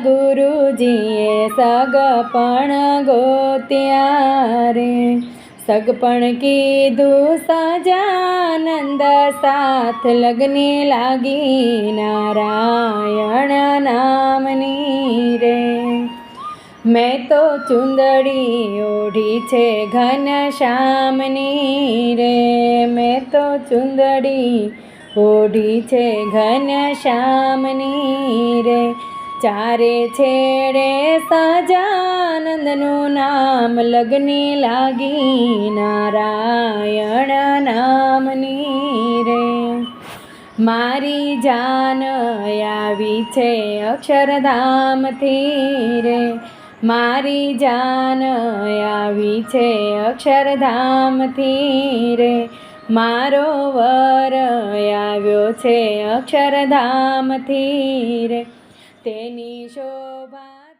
ગુરુજીએ સગપણ ગોત્યા રે, સગપણ કીધું સજાનંદ સાથ લગ્ને લાગી નારાયણ નામની રે। મેં તો ચુંદડી ઓઢી છે ઘનશ્યામની રે, મેં તો ચુંદડી ઓઢી છે ઘનશ્યામની રે। ચારે છેડે સજાનંદનું નામ લગ્ને લાગી નારાયણ નામની રે। મારી જાન આવી છે અક્ષરધામથી રે, મારી જાન આવી છે અક્ષરધામથી રે। મારો વર આવ્યો છે અક્ષરધામથી રે, તેની શોભા